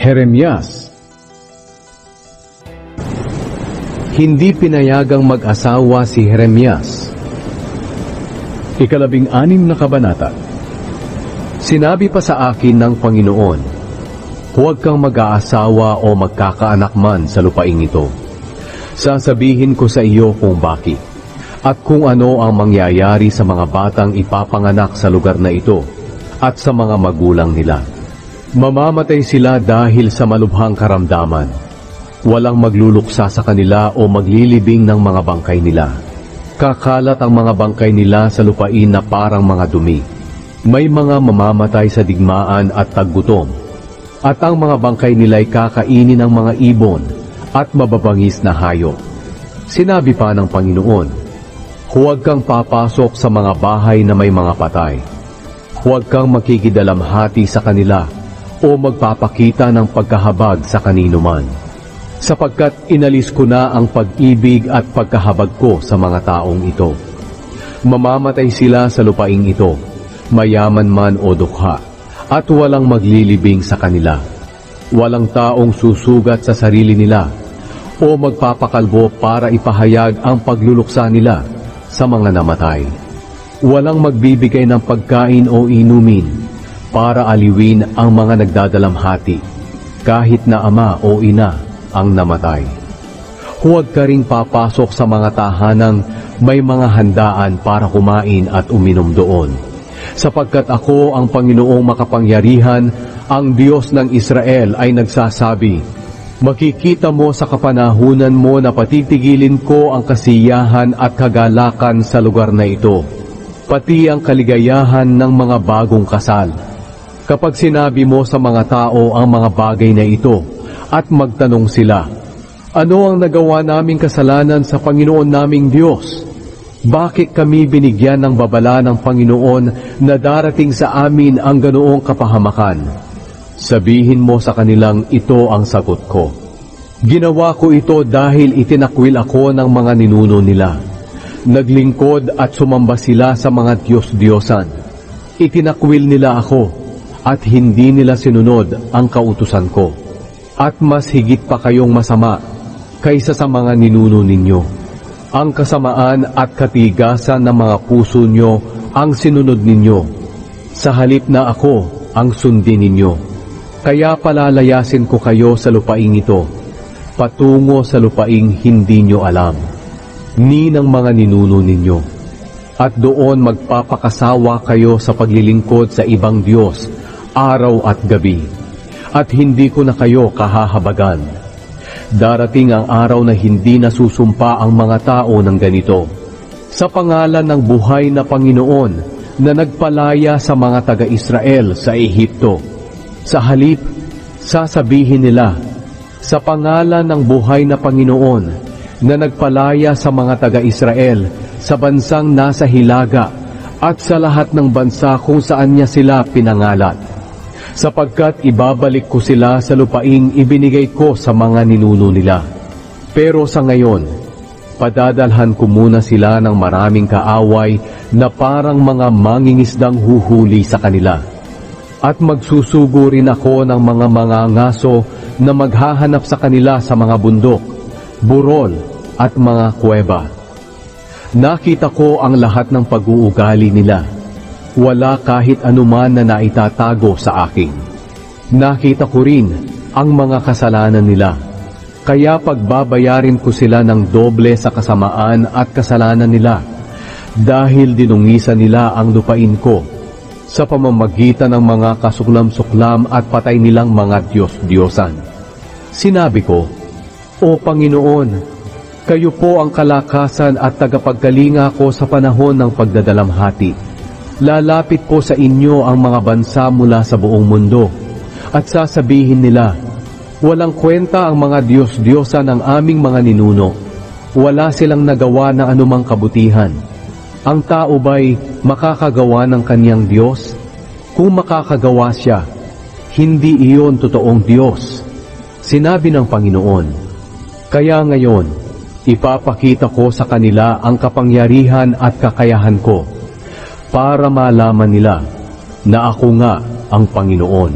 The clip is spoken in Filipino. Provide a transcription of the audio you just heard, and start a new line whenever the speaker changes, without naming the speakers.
Jeremias. Hindi pinayagang mag-asawa si Jeremias. 16 na kabanata. Sinabi pa sa akin ng Panginoon, huwag kang mag-aasawa o magkakaanak man sa lupaing ito. Sasabihin ko sa iyo kung bakit, at kung ano ang mangyayari sa mga batang ipapanganak sa lugar na ito, at sa mga magulang nila. Mamamatay sila dahil sa malubhang karamdaman. Walang magluluksa sa kanila o maglilibing ng mga bangkay nila. Kakalat ang mga bangkay nila sa lupain na parang mga dumi. May mga mamamatay sa digmaan at taggutom. At ang mga bangkay nila'y kakainin ng mga ibon at mababangis na hayop. Sinabi pa ng Panginoon, huwag kang papasok sa mga bahay na may mga patay. Huwag kang makikidalamhati sa kanila o magpapakita ng pagkahabag sa kanino man. Sapagkat inalis ko na ang pag-ibig at pagkahabag ko sa mga taong ito. Mamamatay sila sa lupaing ito, mayaman man o dukha, at walang maglilibing sa kanila. Walang taong susugat sa sarili nila o magpapakalbo para ipahayag ang pagluluksa nila sa mga namatay. Walang magbibigay ng pagkain o inumin para aliwin ang mga nagdadalamhati, kahit na ama o ina ang namatay. Huwag ka ring papasok sa mga tahanang may mga handaan para kumain at uminom doon, sapagkat ako ang Panginoong makapangyarihan, ang Diyos ng Israel ay nagsasabi, makikita mo sa kapanahunan mo na patitigilin ko ang kasiyahan at kagalakan sa lugar na ito, pati ang kaligayahan ng mga bagong kasal. Kapag sinabi mo sa mga tao ang mga bagay na ito at magtanong sila, ano ang nagawa naming kasalanan sa Panginoon naming Diyos? Bakit kami binigyan ng babala ng Panginoon na darating sa amin ang ganoong kapahamakan? Sabihin mo sa kanilang ito ang sagot ko. Ginawa ko ito dahil itinakwil ako ng mga ninuno nila. Naglingkod at sumamba sila sa mga Diyos-Diyosan. Itinakwil nila ako at hindi nila sinunod ang kautusan ko. At mas higit pa kayong masama kaysa sa mga ninuno ninyo. Ang kasamaan at katigasan ng mga puso nyo ang sinunod ninyo, sa halip na ako ang sundin ninyo. Kaya palalayasin ko kayo sa lupaing ito, patungo sa lupaing hindi nyo alam, ni ng mga ninuno ninyo. At doon magpapakasawa kayo sa paglilingkod sa ibang Diyos, araw at gabi, at hindi ko na kayo kahahabagan. Darating ang araw na hindi nasusumpa ang mga tao ng ganito, sa pangalan ng buhay na Panginoon na nagpalaya sa mga taga-Israel sa Ehipto. Sa halip, sasabihin nila, sa pangalan ng buhay na Panginoon na nagpalaya sa mga taga-Israel sa bansang nasa hilaga at sa lahat ng bansa kung saan niya sila pinangalat. Sapagkat ibabalik ko sila sa lupaing ibinigay ko sa mga ninuno nila. Pero sa ngayon, padadalhan ko muna sila ng maraming kaaway na parang mga mangingisdang huhuli sa kanila. At magsusugo rin ako ng mga mangangaso na maghahanap sa kanila sa mga bundok, burol at mga kuweba. Nakita ko ang lahat ng pag-uugali nila. Wala kahit anuman na naitatago sa akin. Nakita ko rin ang mga kasalanan nila. Kaya pagbabayarin ko sila ng doble sa kasamaan at kasalanan nila, dahil dinungisan nila ang lupain ko sa pamamagitan ng mga kasuklam-suklam at patay nilang mga Diyos-Diyosan. Sinabi ko, O Panginoon, kayo po ang kalakasan at tagapagkalinga ko sa panahon ng pagdadalamhati. Lalapit po sa inyo ang mga bansa mula sa buong mundo, at sasabihin nila, walang kwenta ang mga Diyos-Diyosa ng aming mga ninuno. Wala silang nagawa ng anumang kabutihan. Ang tao ba'y makakagawa ng kanyang Diyos? Kung makakagawa siya, hindi iyon totoong Diyos. Sinabi ng Panginoon, kaya ngayon, ipapakita ko sa kanila ang kapangyarihan at kakayahan ko, para malaman nila na ako nga ang Panginoon.